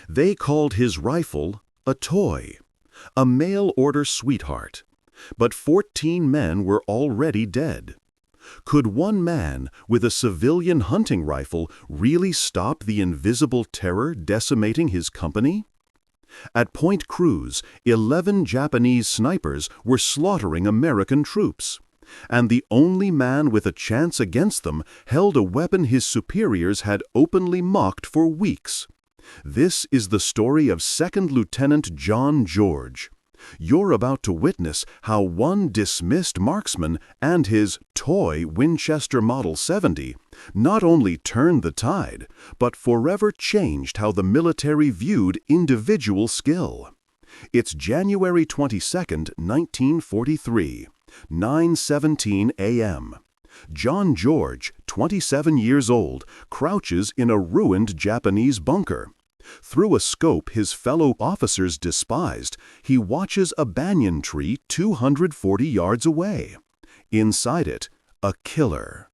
They called his rifle a toy, a mail-order sweetheart. But 14 men were already dead. Could one man with a civilian hunting rifle really stop the invisible terror decimating his company? At Point Cruz, 11 Japanese snipers were slaughtering American troops, and the only man with a chance against them held a weapon his superiors had openly mocked for weeks. This is the story of Second Lieutenant John George. You're about to witness how one dismissed marksman and his toy Winchester Model 70 not only turned the tide, but forever changed how the military viewed individual skill. It's January 22, 1943, 9:17 a.m. John George, 27 years old, crouches in a ruined Japanese bunker. Through a scope his fellow officers despised, he watches a banyan tree 240 yards away. Inside it, a killer.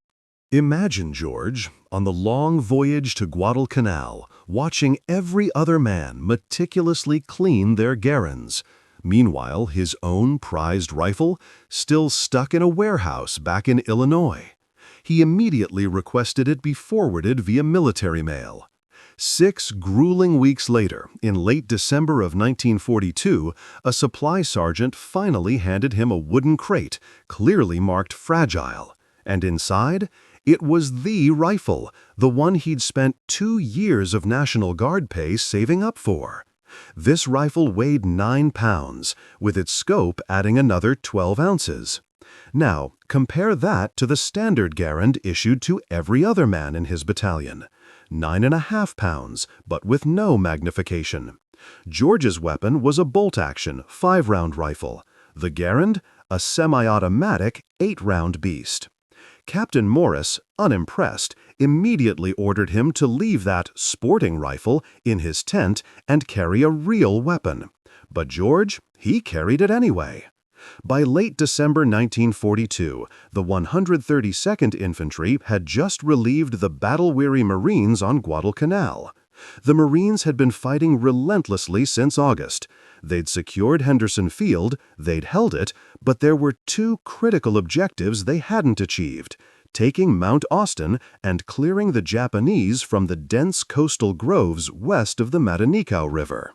Imagine George, on the long voyage to Guadalcanal, watching every other man meticulously clean their garrons. Meanwhile, his own prized rifle still stuck in a warehouse back in Illinois. He immediately requested it be forwarded via military mail. 6 grueling weeks later, in late December of 1942, a supply sergeant finally handed him a wooden crate, clearly marked fragile. And inside, it was the rifle, the one he'd spent 2 years of National Guard pay saving up for. This rifle weighed 9 pounds, with its scope adding another 12 ounces. Now, compare that to the standard Garand issued to every other man in his battalion. 9.5 pounds, but with no magnification. George's weapon was a bolt-action, 5-round rifle. The Garand, a semi-automatic, 8-round beast. Captain Morris, unimpressed, immediately ordered him to leave that sporting rifle in his tent and carry a real weapon. But George, he carried it anyway. By late December 1942, the 132nd Infantry had just relieved the battle-weary Marines on Guadalcanal. The Marines had been fighting relentlessly since August. They'd secured Henderson Field, they'd held it, but there were 2 critical objectives they hadn't achieved: taking Mount Austin and clearing the Japanese from the dense coastal groves west of the Matanikau River.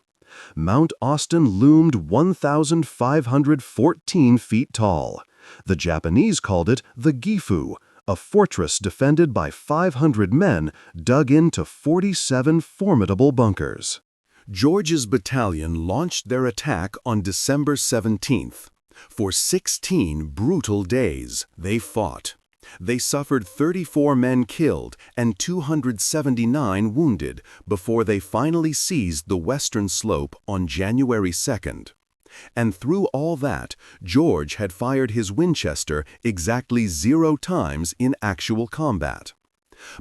Mount Austin loomed 1,514 feet tall. The Japanese called it the Gifu, a fortress defended by 500 men dug into 47 formidable bunkers. George's battalion launched their attack on December 17th. For 16 brutal days, they fought. They suffered 34 men killed and 279 wounded before they finally seized the western slope on January 2nd. And through all that, George had fired his Winchester exactly 0 times in actual combat.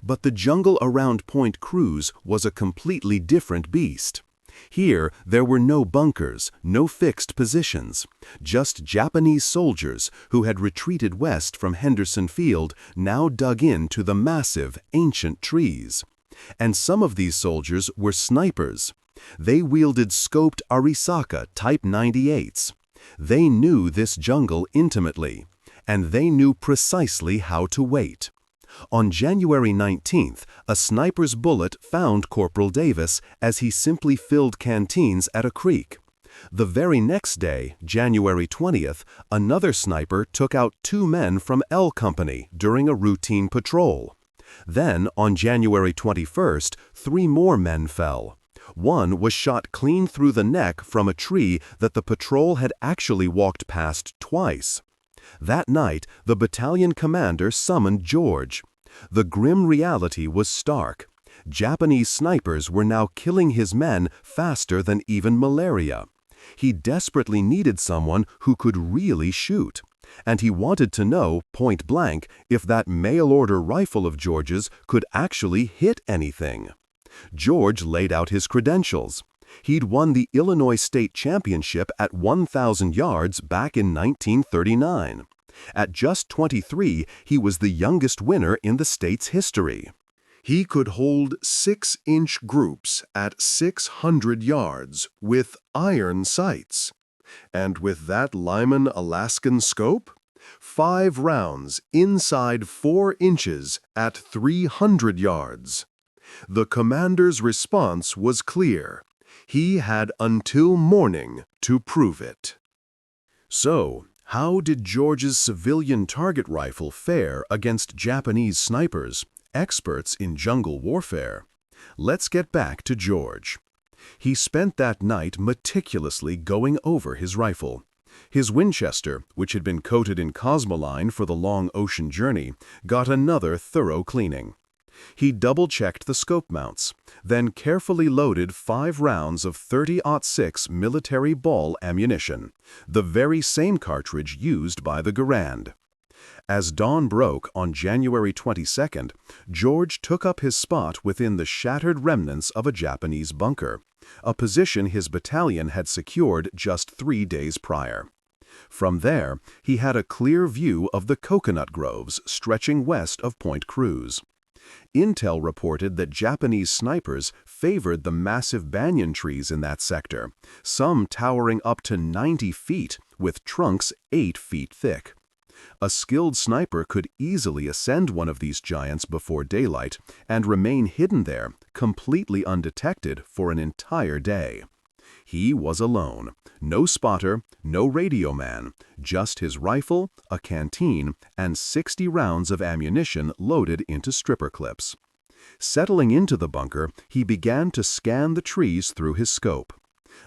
But the jungle around Point Cruz was a completely different beast. Here, there were no bunkers, no fixed positions, just Japanese soldiers who had retreated west from Henderson Field now dug into the massive, ancient trees. And some of these soldiers were snipers. They wielded scoped Arisaka Type 98s. They knew this jungle intimately, and they knew precisely how to wait. On January 19th, a sniper's bullet found Corporal Davis as he simply filled canteens at a creek. The very next day, January 20th, another sniper took out 2 men from L Company during a routine patrol. Then, on January 21st, 3 more men fell. One was shot clean through the neck from a tree that the patrol had actually walked past twice. That night, the battalion commander summoned George. The grim reality was stark. Japanese snipers were now killing his men faster than even malaria. He desperately needed someone who could really shoot. And he wanted to know, point blank, if that mail-order rifle of George's could actually hit anything. George laid out his credentials. He'd won the Illinois State Championship at 1,000 yards back in 1939. At just 23, he was the youngest winner in the state's history. He could hold 6-inch groups at 600 yards with iron sights. And with that Lyman Alaskan scope, 5 rounds inside 4 inches at 300 yards. The commander's response was clear. He had until morning to prove it. So, how did George's civilian target rifle fare against Japanese snipers, experts in jungle warfare? Let's get back to George. He spent that night meticulously going over his rifle. His Winchester, which had been coated in Cosmoline for the long ocean journey, got another thorough cleaning. He double-checked the scope mounts, then carefully loaded 5 rounds of 30-06 military ball ammunition, the very same cartridge used by the Garand. As dawn broke on January 22nd, George took up his spot within the shattered remnants of a Japanese bunker, a position his battalion had secured just 3 days prior. From there, he had a clear view of the coconut groves stretching west of Point Cruz. Intel reported that Japanese snipers favored the massive banyan trees in that sector, some towering up to 90 feet with trunks 8 feet thick. A skilled sniper could easily ascend one of these giants before daylight and remain hidden there, completely undetected, for an entire day. He was alone. No spotter, no radio man, just his rifle, a canteen, and 60 rounds of ammunition loaded into stripper clips. Settling into the bunker, he began to scan the trees through his scope.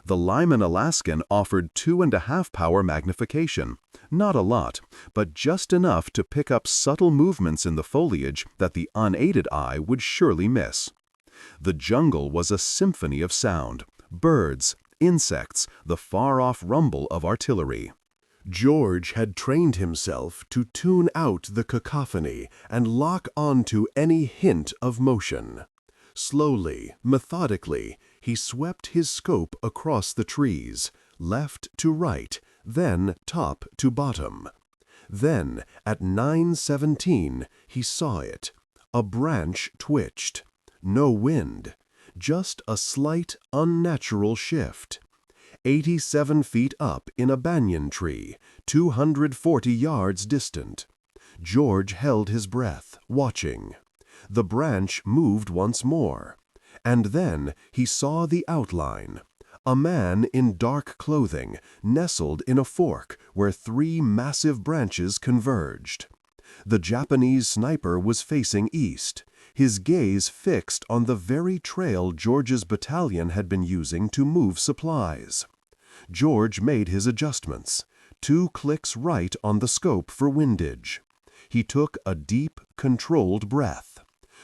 The Lyman Alaskan offered 2.5 power magnification. Not a lot, but just enough to pick up subtle movements in the foliage that the unaided eye would surely miss. The jungle was a symphony of sound: birds, insects, the far-off rumble of artillery. George had trained himself to tune out the cacophony and lock onto any hint of motion. Slowly, methodically, he swept his scope across the trees, left to right, then top to bottom. Then, at 9:17, he saw it. A branch twitched. No wind. Just a slight, unnatural shift. 87 feet up in a banyan tree, 240 yards distant. George held his breath, watching. The branch moved once more. And then he saw the outline. A man in dark clothing, nestled in a fork where 3 massive branches converged. The Japanese sniper was facing east, his gaze fixed on the very trail George's battalion had been using to move supplies. George made his adjustments. 2 clicks right on the scope for windage. He took a deep, controlled breath.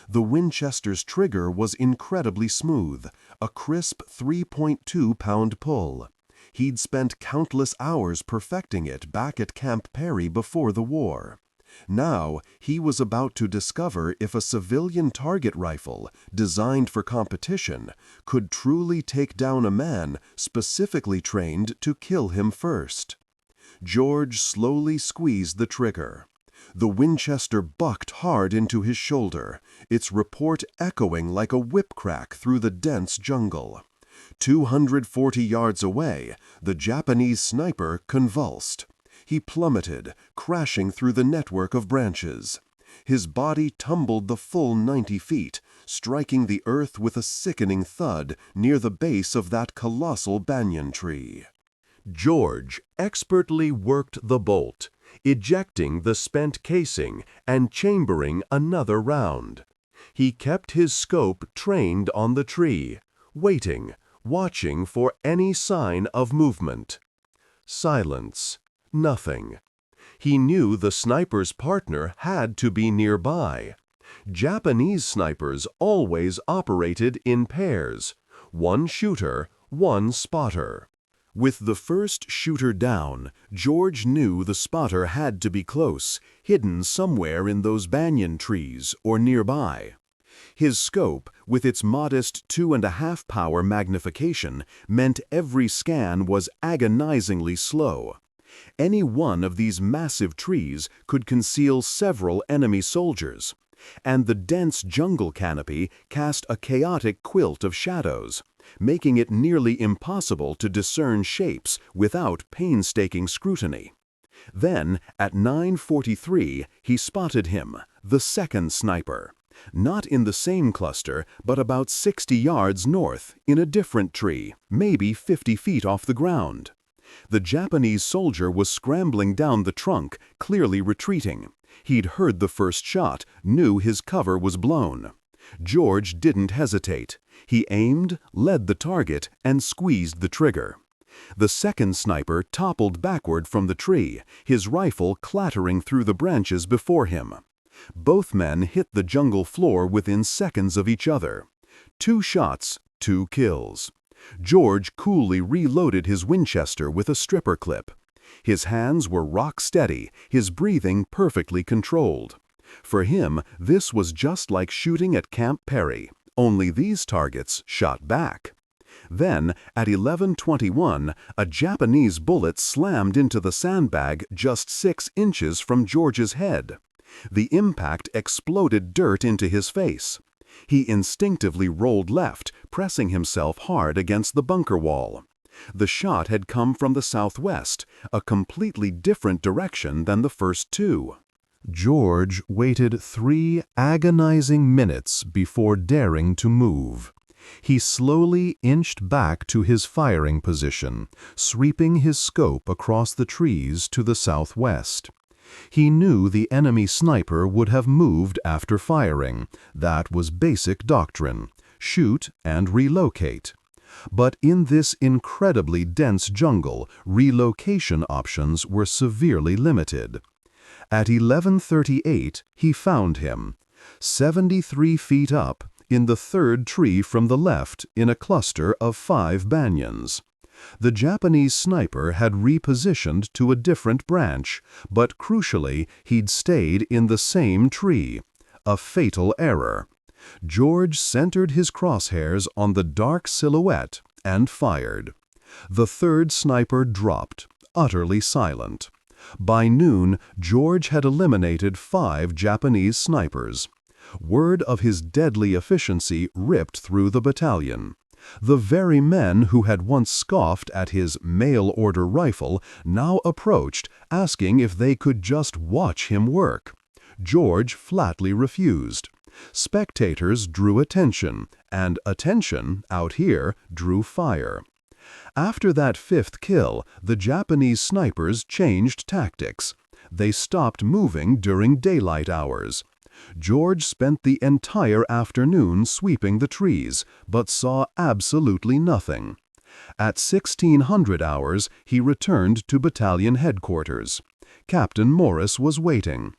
The Winchester's trigger was incredibly smooth, a crisp 3.2-pound pull. He'd spent countless hours perfecting it back at Camp Perry before the war. Now, he was about to discover if a civilian target rifle, designed for competition, could truly take down a man specifically trained to kill him first. George slowly squeezed the trigger. The Winchester bucked hard into his shoulder, its report echoing like a whip crack through the dense jungle. 240 yards away, the Japanese sniper convulsed. He plummeted, crashing through the network of branches. His body tumbled the full 90 feet, striking the earth with a sickening thud near the base of that colossal banyan tree. George expertly worked the bolt, ejecting the spent casing and chambering another round. He kept his scope trained on the tree, waiting, watching for any sign of movement. Silence. Nothing. He knew the sniper's partner had to be nearby. Japanese snipers always operated in pairs, 1 shooter, 1 spotter. With the first shooter down, George knew the spotter had to be close, hidden somewhere in those banyan trees or nearby. His scope, with its modest 2.5 power magnification, meant every scan was agonizingly slow. Any one of these massive trees could conceal several enemy soldiers, and the dense jungle canopy cast a chaotic quilt of shadows, making it nearly impossible to discern shapes without painstaking scrutiny. Then, at 9:43, he spotted him, the second sniper, not in the same cluster, but about 60 yards north, in a different tree, maybe 50 feet off the ground. The Japanese soldier was scrambling down the trunk, clearly retreating. He'd heard the first shot, knew his cover was blown. George didn't hesitate. He aimed, led the target, and squeezed the trigger. The second sniper toppled backward from the tree, his rifle clattering through the branches before him. Both men hit the jungle floor within seconds of each other. 2 shots, 2 kills. George coolly reloaded his Winchester with a stripper clip. His hands were rock steady, his breathing perfectly controlled. For him, this was just like shooting at Camp Perry, only these targets shot back. Then, at 11:21, a Japanese bullet slammed into the sandbag just 6 inches from George's head. The impact exploded dirt into his face. He instinctively rolled left, pressing himself hard against the bunker wall. The shot had come from the southwest, a completely different direction than the first 2. George waited 3 agonizing minutes before daring to move. He slowly inched back to his firing position, sweeping his scope across the trees to the southwest. He knew the enemy sniper would have moved after firing. That was basic doctrine: shoot and relocate. But in this incredibly dense jungle, relocation options were severely limited. At 11:38, he found him, 73 feet up, in the 3rd tree from the left in a cluster of 5 banyans. The Japanese sniper had repositioned to a different branch, but crucially, he'd stayed in the same tree. A fatal error. George centered his crosshairs on the dark silhouette and fired. The 3rd sniper dropped, utterly silent. By noon, George had eliminated 5 Japanese snipers. Word of his deadly efficiency ripped through the battalion. The very men who had once scoffed at his mail-order rifle now approached, asking if they could just watch him work. George flatly refused. Spectators drew attention, and attention, out here, drew fire. After that 5th kill, the Japanese snipers changed tactics. They stopped moving during daylight hours. George spent the entire afternoon sweeping the trees, but saw absolutely nothing. At 1600 hours, he returned to battalion headquarters. Captain Morris was waiting.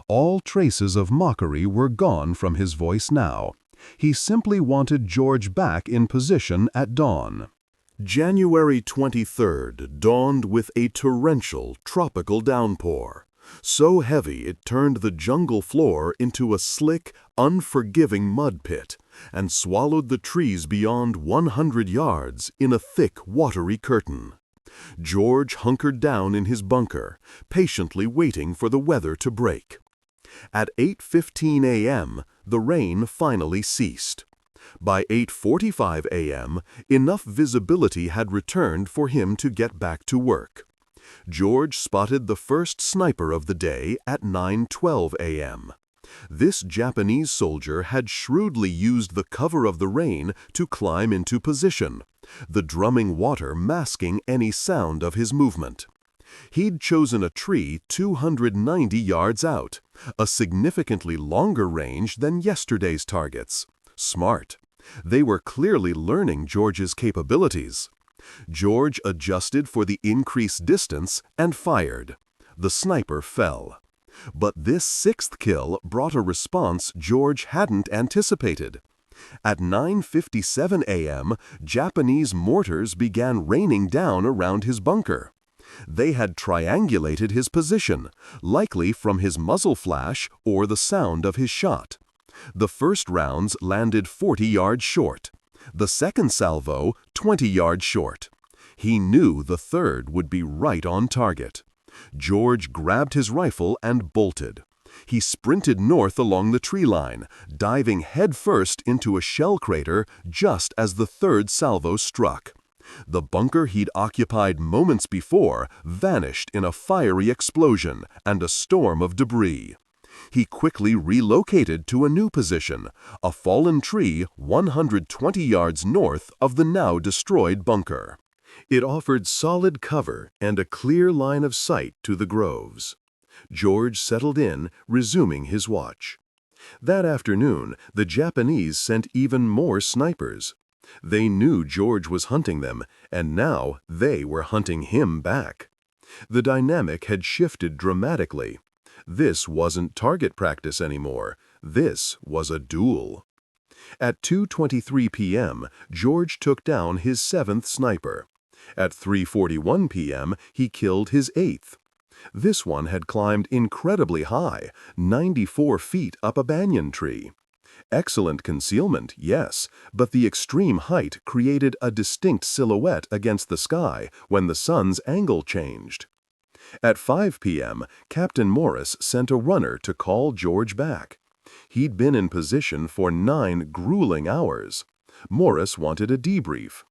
All traces of mockery were gone from his voice now. He simply wanted George back in position at dawn. January 23rd dawned with a torrential, tropical downpour. So heavy it turned the jungle floor into a slick, unforgiving mud pit, and swallowed the trees beyond 100 yards in a thick, watery curtain. George hunkered down in his bunker, patiently waiting for the weather to break. At 8:15 a.m., the rain finally ceased. By 8:45 a.m., enough visibility had returned for him to get back to work. George spotted the first sniper of the day at 9:12 a.m. This Japanese soldier had shrewdly used the cover of the rain to climb into position, the drumming water masking any sound of his movement. He'd chosen a tree 290 yards out, a significantly longer range than yesterday's targets. Smart. They were clearly learning George's capabilities. George adjusted for the increased distance and fired. The sniper fell. But this 6th kill brought a response George hadn't anticipated. At 9:57 a.m., Japanese mortars began raining down around his bunker. They had triangulated his position, likely from his muzzle flash or the sound of his shot. The first rounds landed 40 yards short. The second salvo, 20 yards short. He knew the third would be right on target. George grabbed his rifle and bolted. He sprinted north along the tree line, diving headfirst into a shell crater just as the third salvo struck. The bunker he'd occupied moments before vanished in a fiery explosion and a storm of debris. He quickly relocated to a new position, a fallen tree 120 yards north of the now destroyed bunker. It offered solid cover and a clear line of sight to the groves. George settled in, resuming his watch. That afternoon, the Japanese sent even more snipers. They knew George was hunting them, and now they were hunting him back. The dynamic had shifted dramatically. This wasn't target practice anymore. This was a duel. At 2:23 p.m., George took down his 7th sniper. At 3:41 p.m., he killed his 8th. This one had climbed incredibly high, 94 feet up a banyan tree. Excellent concealment, yes, but the extreme height created a distinct silhouette against the sky when the sun's angle changed. At 5 p.m., Captain Morris sent a runner to call George back. He'd been in position for 9 grueling hours. Morris wanted a debrief.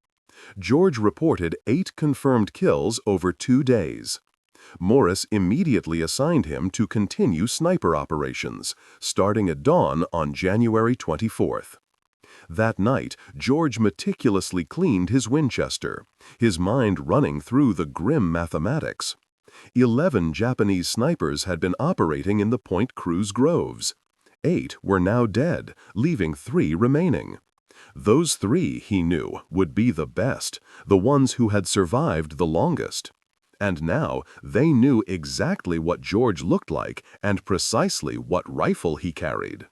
George reported 8 confirmed kills over 2 days. Morris immediately assigned him to continue sniper operations, starting at dawn on January 24th. That night, George meticulously cleaned his Winchester, his mind running through the grim mathematics. 11 Japanese snipers had been operating in the Point Cruz groves. 8 were now dead, leaving 3 remaining. Those 3, he knew, would be the best, the ones who had survived the longest. And now they knew exactly what George looked like and precisely what rifle he carried.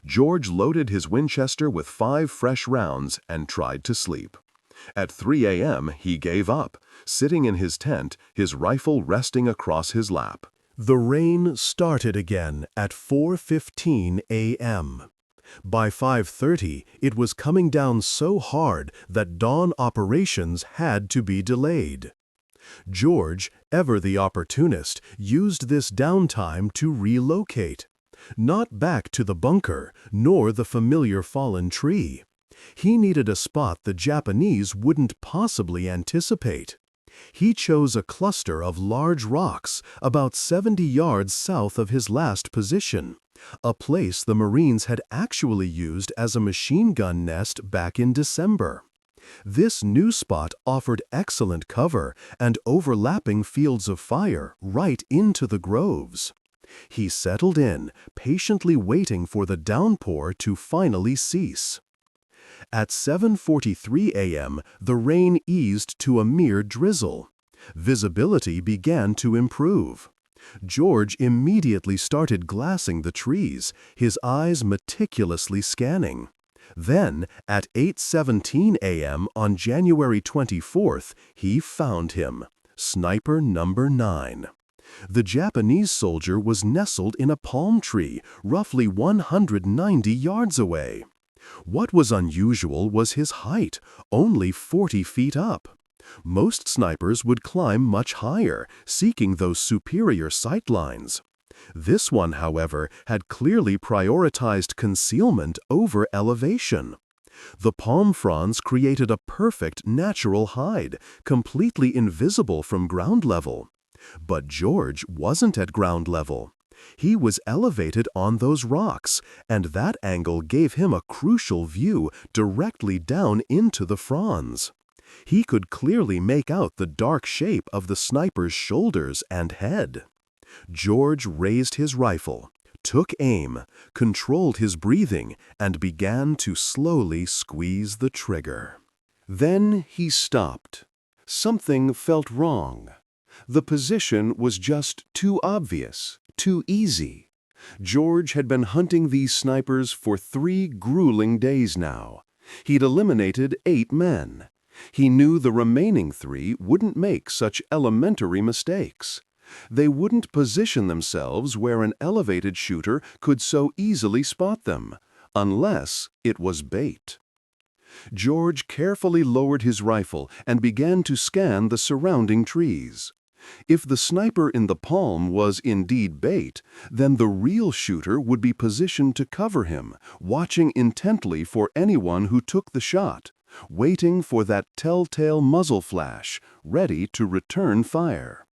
George loaded his Winchester with 5 fresh rounds and tried to sleep. At 3 a.m. he gave up, sitting in his tent, his rifle resting across his lap. The rain started again at 4:15 a.m. By 5:30, it was coming down so hard that dawn operations had to be delayed. George, ever the opportunist, used this downtime to relocate. Not back to the bunker, nor the familiar fallen tree. He needed a spot the Japanese wouldn't possibly anticipate. He chose a cluster of large rocks about 70 yards south of his last position, a place the Marines had actually used as a machine gun nest back in December. This new spot offered excellent cover and overlapping fields of fire right into the groves. He settled in, patiently waiting for the downpour to finally cease. At 7:43 a.m., the rain eased to a mere drizzle. Visibility began to improve. George immediately started glassing the trees, his eyes meticulously scanning. Then, at 8:17 a.m. on January 24th, he found him, sniper number 9. The Japanese soldier was nestled in a palm tree, roughly 190 yards away. What was unusual was his height, only 40 feet up. Most snipers would climb much higher, seeking those superior sight lines. This one, however, had clearly prioritized concealment over elevation. The palm fronds created a perfect natural hide, completely invisible from ground level. But George wasn't at ground level. He was elevated on those rocks, and that angle gave him a crucial view directly down into the fronds. He could clearly make out the dark shape of the sniper's shoulders and head. George raised his rifle, took aim, controlled his breathing, and began to slowly squeeze the trigger. Then he stopped. Something felt wrong. The position was just too obvious, too easy. George had been hunting these snipers for 3 grueling days now. He'd eliminated 8 men. He knew the remaining 3 wouldn't make such elementary mistakes. They wouldn't position themselves where an elevated shooter could so easily spot them, unless it was bait. George carefully lowered his rifle and began to scan the surrounding trees. If the sniper in the palm was indeed bait, then the real shooter would be positioned to cover him, watching intently for anyone who took the shot, waiting for that telltale muzzle flash, ready to return fire.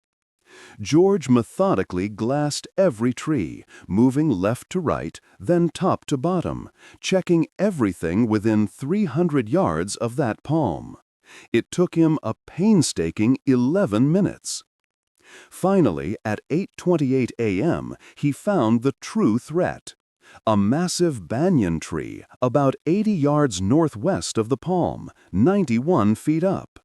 George methodically glassed every tree, moving left to right, then top to bottom, checking everything within 300 yards of that palm. It took him a painstaking 11 minutes. Finally, at 8:28 a.m., he found the true threat. A massive banyan tree, about 80 yards northwest of the palm, 91 feet up.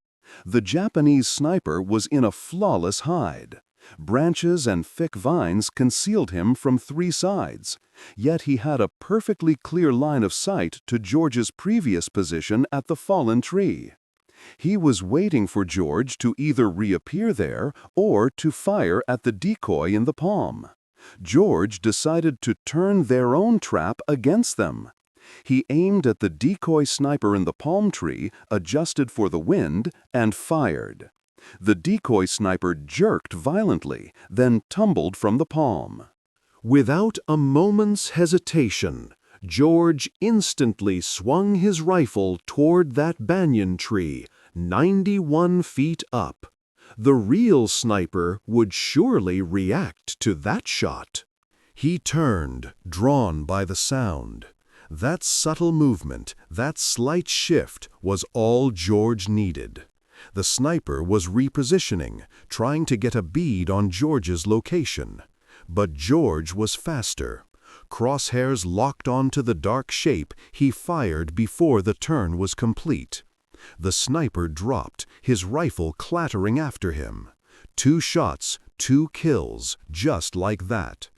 The Japanese sniper was in a flawless hide. Branches and thick vines concealed him from 3 sides, yet he had a perfectly clear line of sight to George's previous position at the fallen tree. He was waiting for George to either reappear there or to fire at the decoy in the palm. George decided to turn their own trap against them. He aimed at the decoy sniper in the palm tree, adjusted for the wind, and fired. The decoy sniper jerked violently, then tumbled from the palm. Without a moment's hesitation, George instantly swung his rifle toward that banyan tree, 91 feet up. The real sniper would surely react to that shot. He turned, drawn by the sound. That subtle movement, that slight shift, was all George needed. The sniper was repositioning, trying to get a bead on George's location. But George was faster. Crosshairs locked onto the dark shape, he fired before the turn was complete. The sniper dropped, his rifle clattering after him. 2 shots, 2 kills, just like that.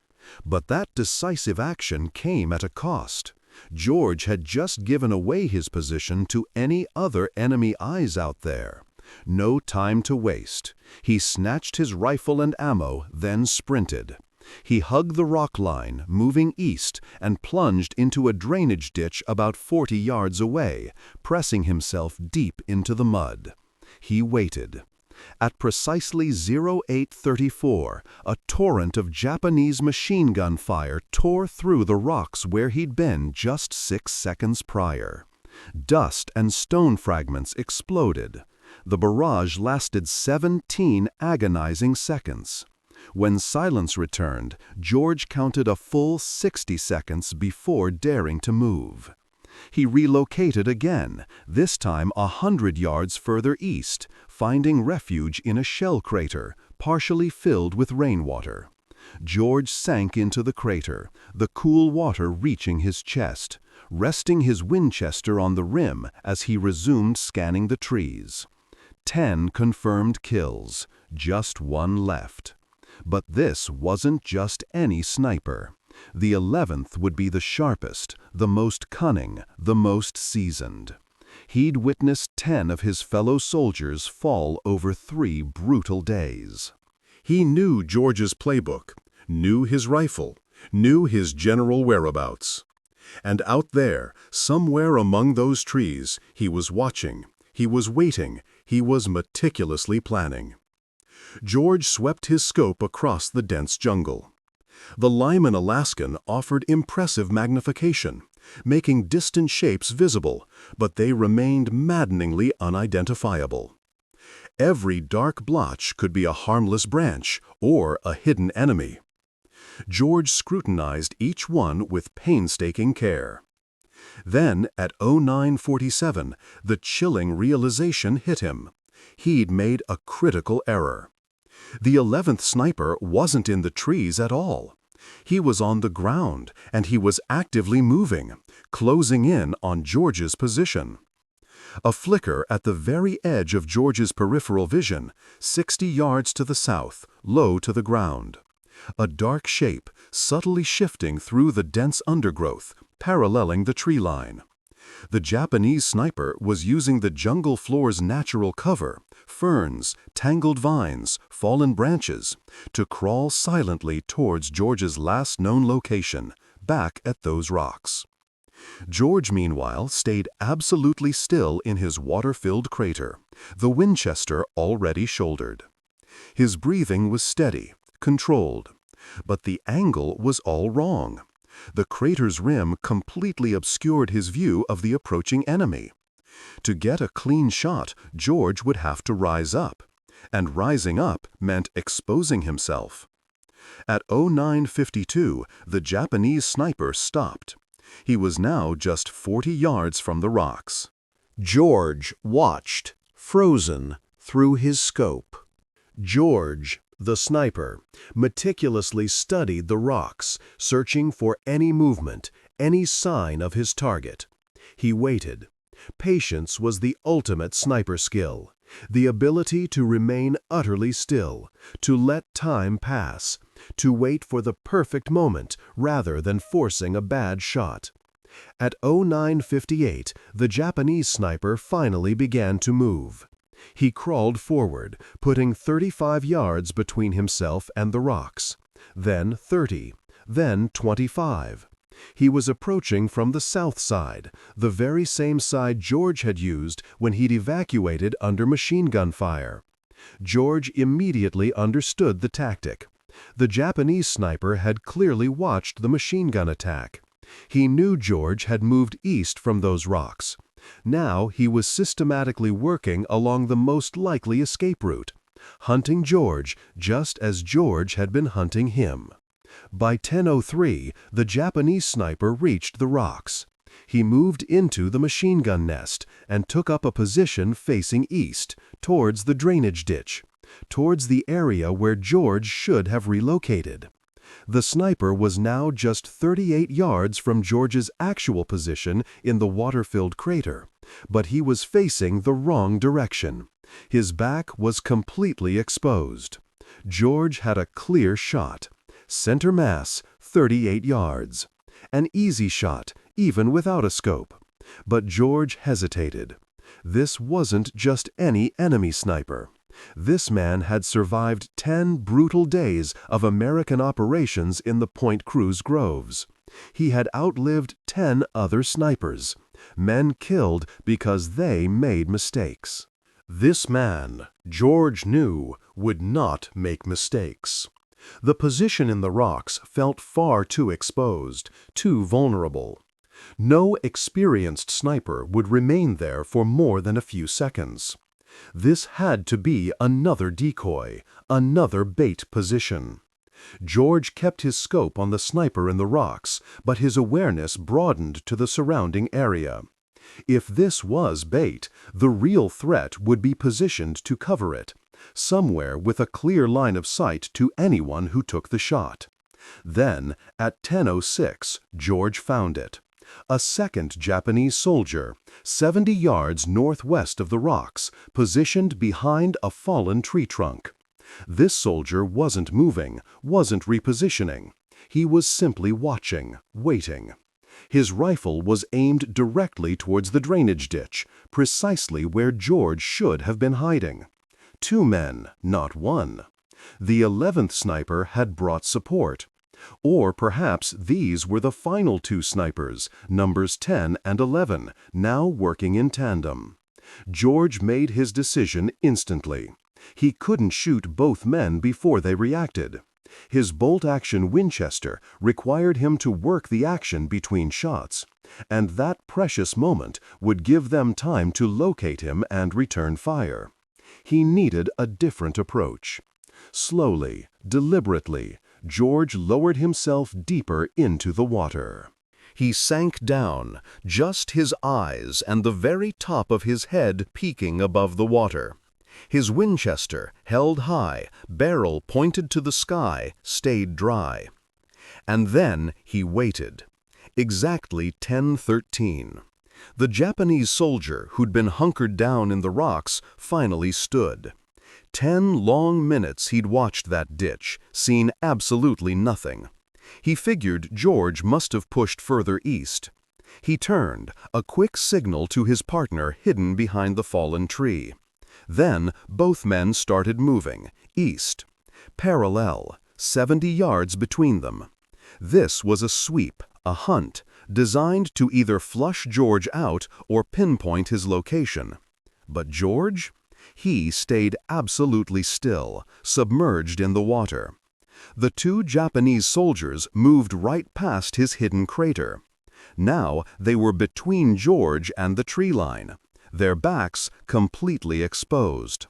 But that decisive action came at a cost. George had just given away his position to any other enemy eyes out there. No time to waste. He snatched his rifle and ammo, then sprinted. He hugged the rock line, moving east, and plunged into a drainage ditch about 40 yards away, pressing himself deep into the mud. He waited. At precisely 08:34, a torrent of Japanese machine gun fire tore through the rocks where he'd been just 6 seconds prior. Dust and stone fragments exploded. The barrage lasted 17 agonizing seconds. When silence returned, George counted a full 60 seconds before daring to move. He relocated again, this time 100 yards further east, finding refuge in a shell crater, partially filled with rainwater. George sank into the crater, the cool water reaching his chest, resting his Winchester on the rim as he resumed scanning the trees. 10 confirmed kills, just 1 left. But this wasn't just any sniper. The 11th would be the sharpest, the most cunning, the most seasoned. He'd witnessed 10 of his fellow soldiers fall over 3 brutal days. He knew George's playbook, knew his rifle, knew his general whereabouts. And out there, somewhere among those trees, he was watching, he was waiting, he was meticulously planning. George swept his scope across the dense jungle. The Lyman Alaskan offered impressive magnification, making distant shapes visible, but they remained maddeningly unidentifiable. Every dark blotch could be a harmless branch or a hidden enemy. George scrutinized each one with painstaking care. Then, at 09:47, the chilling realization hit him. He'd made a critical error. The 11th sniper wasn't in the trees at all. He was on the ground, and he was actively moving, closing in on George's position. A flicker at the very edge of George's peripheral vision, 60 yards to the south, low to the ground. A dark shape, subtly shifting through the dense undergrowth, paralleling the tree line. The Japanese sniper was using the jungle floor's natural cover, ferns, tangled vines, fallen branches, to crawl silently towards George's last known location, back at those rocks. George, meanwhile, stayed absolutely still in his water-filled crater, the Winchester already shouldered. His breathing was steady, controlled. But the angle was all wrong. The crater's rim completely obscured his view of the approaching enemy. To get a clean shot, George would have to rise up. And rising up meant exposing himself. At 09:52, the Japanese sniper stopped. He was now just 40 yards from the rocks. George watched, frozen, through his scope. George, the sniper, meticulously studied the rocks, searching for any movement, any sign of his target. He waited. Patience was the ultimate sniper skill, the ability to remain utterly still, to let time pass, to wait for the perfect moment rather than forcing a bad shot. At 09:58, the Japanese sniper finally began to move. He crawled forward, putting 35 yards between himself and the rocks, then 30, then 25. He was approaching from the south side, the very same side George had used when he'd evacuated under machine gun fire. George immediately understood the tactic. The Japanese sniper had clearly watched the machine gun attack. He knew George had moved east from those rocks. Now he was systematically working along the most likely escape route, hunting George just as George had been hunting him. By 10:03, the Japanese sniper reached the rocks. He moved into the machine gun nest and took up a position facing east, towards the drainage ditch, towards the area where George should have relocated. The sniper was now just 38 yards from George's actual position in the water-filled crater, but he was facing the wrong direction. His back was completely exposed. George had a clear shot. Center mass, 38 yards. An easy shot, even without a scope. But George hesitated. This wasn't just any enemy sniper. This man had survived 10 brutal days of American operations in the Point Cruz groves. He had outlived 10 other snipers, men killed because they made mistakes. This man, George knew, would not make mistakes. The position in the rocks felt far too exposed, too vulnerable. No experienced sniper would remain there for more than a few seconds. This had to be another decoy, another bait position. George kept his scope on the sniper in the rocks, but his awareness broadened to the surrounding area. If this was bait, the real threat would be positioned to cover it, somewhere with a clear line of sight to anyone who took the shot. Then, at 10:06, George found it. A second Japanese soldier, 70 yards northwest of the rocks, positioned behind a fallen tree trunk. This soldier wasn't moving, wasn't repositioning. He was simply watching, waiting. His rifle was aimed directly towards the drainage ditch, precisely where George should have been hiding. 2 men, not 1. The 11th sniper had brought support. Or perhaps these were the final 2 snipers, numbers 10 and 11, now working in tandem. George made his decision instantly. He couldn't shoot both men before they reacted. His bolt-action Winchester required him to work the action between shots, and that precious moment would give them time to locate him and return fire. He needed a different approach. Slowly, deliberately, George lowered himself deeper into the water. He sank down, just his eyes and the very top of his head peeking above the water. His Winchester, held high, barrel pointed to the sky, stayed dry. And then he waited. Exactly 10:13. The Japanese soldier who'd been hunkered down in the rocks finally stood. 10 long minutes he'd watched that ditch, seen absolutely nothing. He figured George must have pushed further east. He turned, a quick signal to his partner hidden behind the fallen tree. Then both men started moving, east. Parallel, 70 yards between them. This was a sweep, a hunt, designed to either flush George out or pinpoint his location. But George? He stayed absolutely still, submerged in the water. The two Japanese soldiers moved right past his hidden crater. Now they were between George and the tree line, their backs completely exposed.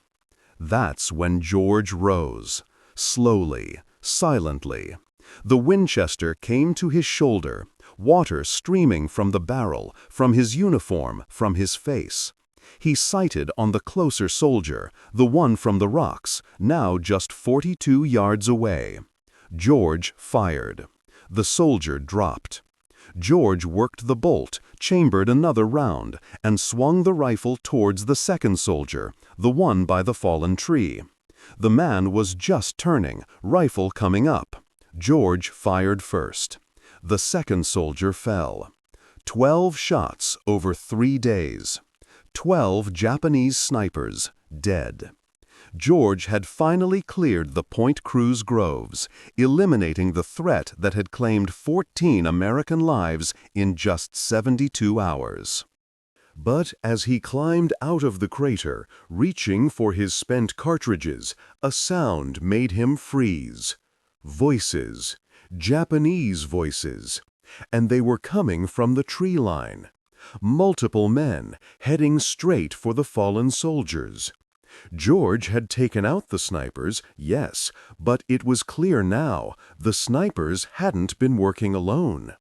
That's when George rose, slowly, silently. The Winchester came to his shoulder, water streaming from the barrel, from his uniform, from his face. He sighted on the closer soldier, the one from the rocks, now just 42 yards away. George fired. The soldier dropped. George worked the bolt, chambered another round, and swung the rifle towards the second soldier, the one by the fallen tree. The man was just turning, rifle coming up. George fired first. The second soldier fell. 12 shots over 3 days. 12 Japanese snipers dead. George had finally cleared the Point Cruz groves, eliminating the threat that had claimed 14 American lives in just 72 hours. But as he climbed out of the crater, reaching for his spent cartridges, a sound made him freeze. Voices. Japanese voices. And they were coming from the tree line. Multiple men, heading straight for the fallen soldiers. George had taken out the snipers, yes, but it was clear now the snipers hadn't been working alone.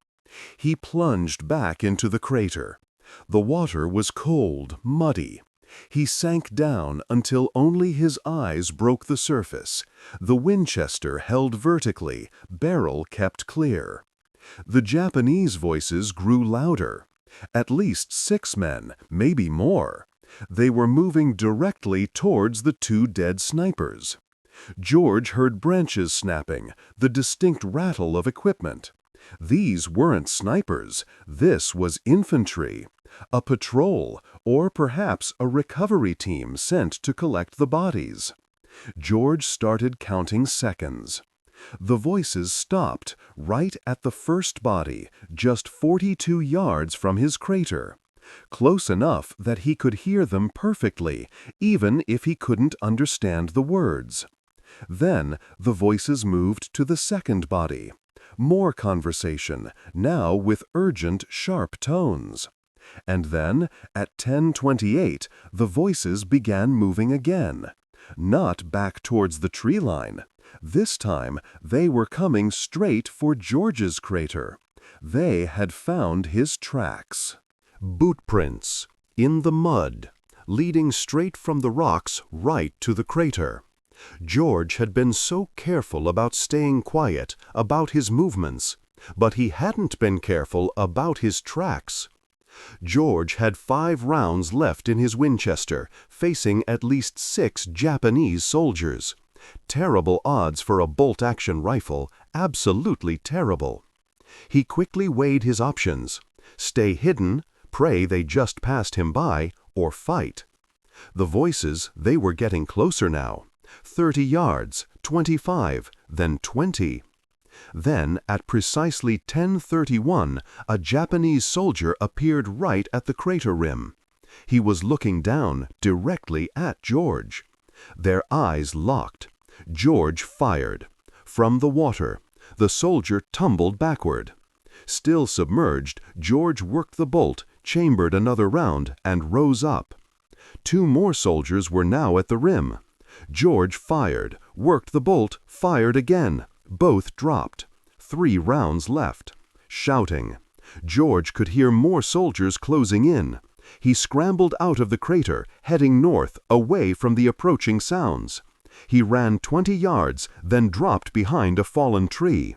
He plunged back into the crater. The water was cold, muddy. He sank down until only his eyes broke the surface. The Winchester held vertically, barrel kept clear. The Japanese voices grew louder. At least 6 men, maybe more. They were moving directly towards the 2 dead snipers. George heard branches snapping, the distinct rattle of equipment. These weren't snipers, this was infantry. A patrol, or perhaps a recovery team sent to collect the bodies. George started counting seconds. The voices stopped right at the first body, just 42 yards from his crater. Close enough that he could hear them perfectly, even if he couldn't understand the words. Then the voices moved to the second body. More conversation, now with urgent, sharp tones. And then, at 10:28, the voices began moving again. Not back towards the tree line. This time, they were coming straight for George's crater. They had found his tracks. Boot prints, in the mud, leading straight from the rocks right to the crater. George had been so careful about staying quiet, about his movements, but he hadn't been careful about his tracks. George had 5 rounds left in his Winchester, facing at least 6 Japanese soldiers. Terrible odds for a bolt-action rifle, absolutely terrible. He quickly weighed his options. Stay hidden, pray they just passed him by, or fight. The voices, they were getting closer now. 30 yards, 25, then 20. Then, at precisely 10:31, a Japanese soldier appeared right at the crater rim. He was looking down, directly at George. Their eyes locked. George fired. From the water, the soldier tumbled backward. Still submerged, George worked the bolt, chambered another round, and rose up. 2 more soldiers were now at the rim. George fired, worked the bolt, fired again. Both dropped. 3 rounds left. Shouting. George could hear more soldiers closing in. He scrambled out of the crater, heading north, away from the approaching sounds. He ran 20 yards, then dropped behind a fallen tree.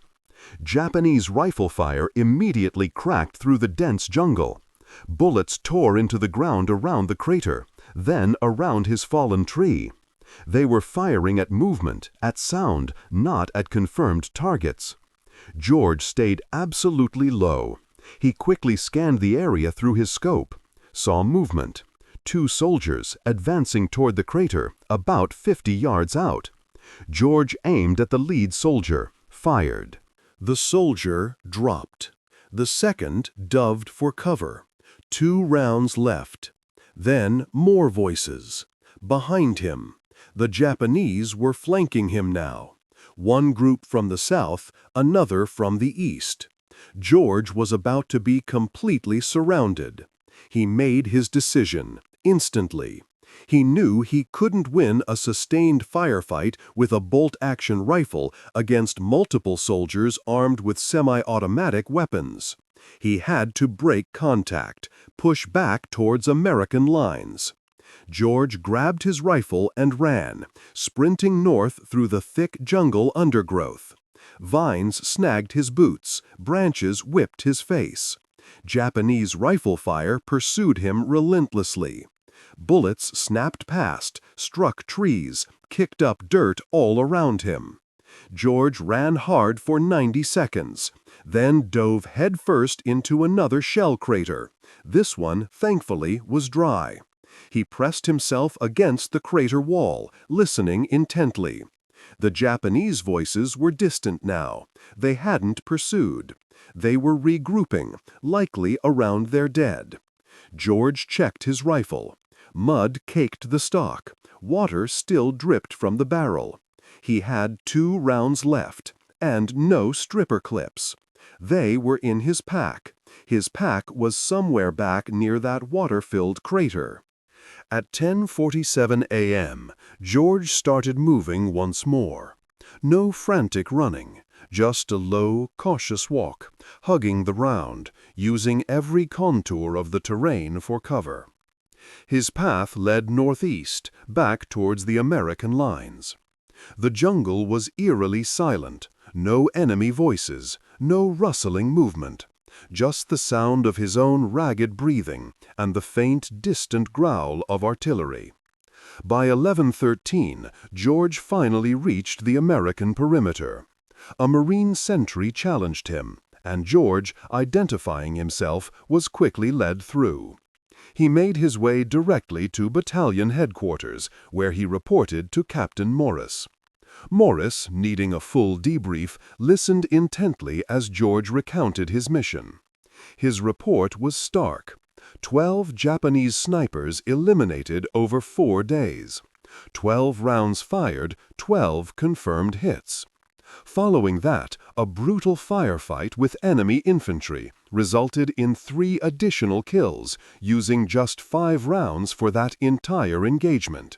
Japanese rifle fire immediately cracked through the dense jungle. Bullets tore into the ground around the crater, then around his fallen tree. They were firing at movement, at sound, not at confirmed targets. George stayed absolutely low. He quickly scanned the area through his scope. Saw movement. 2 soldiers advancing toward the crater, about 50 yards out. George aimed at the lead soldier, fired. The soldier dropped. The second doved for cover. 2 rounds left. Then more voices. Behind him, the Japanese were flanking him now. One group from the south, another from the east. George was about to be completely surrounded. He made his decision, instantly. He knew he couldn't win a sustained firefight with a bolt-action rifle against multiple soldiers armed with semi-automatic weapons. He had to break contact, push back towards American lines. George grabbed his rifle and ran, sprinting north through the thick jungle undergrowth. Vines snagged his boots, branches whipped his face. Japanese rifle fire pursued him relentlessly. Bullets snapped past, struck trees, kicked up dirt all around him. George ran hard for 90 seconds, then dove headfirst into another shell crater. This one, thankfully, was dry. He pressed himself against the crater wall, listening intently. The Japanese voices were distant now. They hadn't pursued. They were regrouping, likely around their dead. George checked his rifle. Mud caked the stock. Water still dripped from the barrel. He had 2 rounds left, and no stripper clips. They were in his pack. His pack was somewhere back near that water-filled crater. At 10:47 a.m., George started moving once more. No frantic running, just a low, cautious walk, hugging the ground, using every contour of the terrain for cover. His path led northeast, back towards the American lines. The jungle was eerily silent, no enemy voices, no rustling movement. Just the sound of his own ragged breathing and the faint, distant growl of artillery. By 11:13, George finally reached the American perimeter. A Marine sentry challenged him, and George, identifying himself, was quickly led through. He made his way directly to battalion headquarters, where he reported to Captain Morris. Morris, needing a full debrief, listened intently as George recounted his mission. His report was stark. 12 Japanese snipers eliminated over 4 days. 12 rounds fired, 12 confirmed hits. Following that, a brutal firefight with enemy infantry resulted in 3 additional kills, using just 5 rounds for that entire engagement.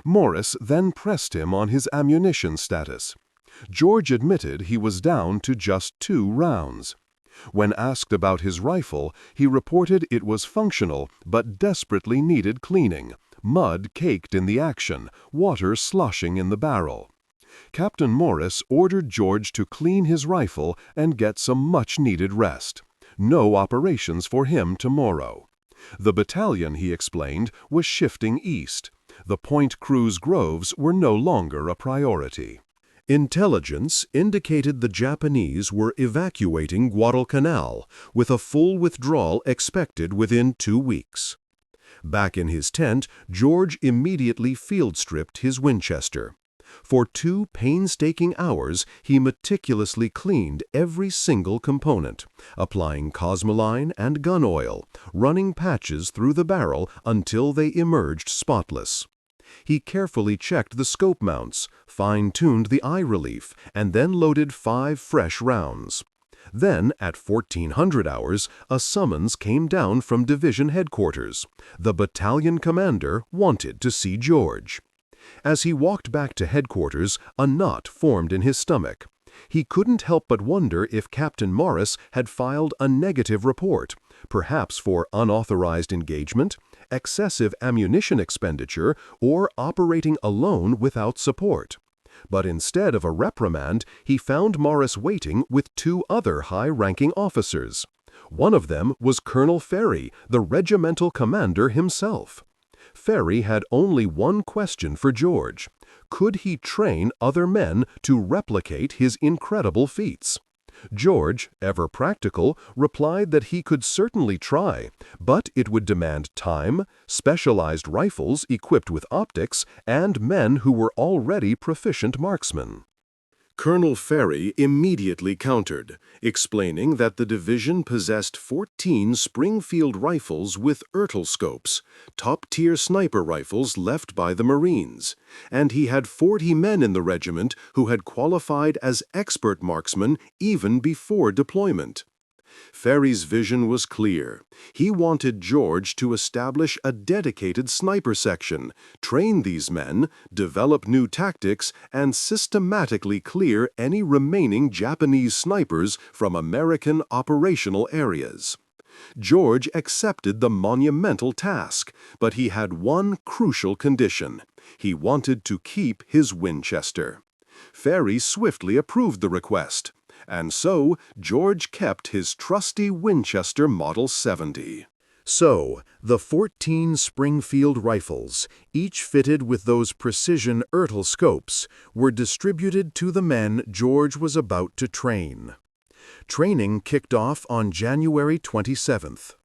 Morris then pressed him on his ammunition status. George admitted he was down to just 2 rounds. When asked about his rifle, he reported it was functional but desperately needed cleaning, mud caked in the action, water sloshing in the barrel. Captain Morris ordered George to clean his rifle and get some much-needed rest. No operations for him tomorrow. The battalion, he explained, was shifting east. The Point Cruz groves were no longer a priority. Intelligence indicated the Japanese were evacuating Guadalcanal, with a full withdrawal expected within 2 weeks. Back in his tent, George immediately field-stripped his Winchester. For 2 painstaking hours, he meticulously cleaned every single component, applying Cosmoline and gun oil, running patches through the barrel until they emerged spotless. He carefully checked the scope mounts, fine-tuned the eye relief, and then loaded 5 fresh rounds. Then, at 1400 hours, a summons came down from division headquarters. The battalion commander wanted to see George. As he walked back to headquarters, a knot formed in his stomach. He couldn't help but wonder if Captain Morris had filed a negative report, perhaps for unauthorized engagement, excessive ammunition expenditure, or operating alone without support. But instead of a reprimand, he found Morris waiting with 2 other high-ranking officers. One of them was Colonel Ferry, the regimental commander himself. Ferry had only one question for George. Could he train other men to replicate his incredible feats? George, ever practical, replied that he could certainly try, but it would demand time, specialized rifles equipped with optics, and men who were already proficient marksmen. Colonel Ferry immediately countered, explaining that the division possessed 14 Springfield rifles with scopes, top-tier sniper rifles left by the Marines, and he had 40 men in the regiment who had qualified as expert marksmen even before deployment. Ferry's vision was clear. He wanted George to establish a dedicated sniper section, train these men, develop new tactics, and systematically clear any remaining Japanese snipers from American operational areas. George accepted the monumental task, but he had one crucial condition. He wanted to keep his Winchester. Ferry swiftly approved the request. And so, George kept his trusty Winchester Model 70. So, the 14 Springfield rifles, each fitted with those precision scopes, were distributed to the men George was about to train. Training kicked off on January 27th.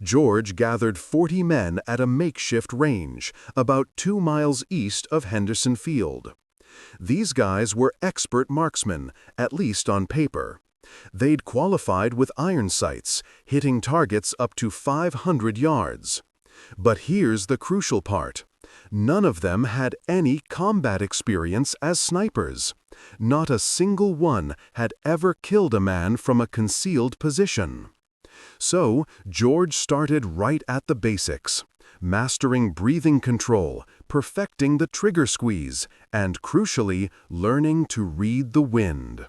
George gathered 40 men at a makeshift range, about 2 miles east of Henderson Field. These guys were expert marksmen, at least on paper. They'd qualified with iron sights, hitting targets up to 500 yards. But here's the crucial part. None of them had any combat experience as snipers. Not a single one had ever killed a man from a concealed position. So, George started right at the basics, mastering breathing control, perfecting the trigger squeeze, and crucially, learning to read the wind.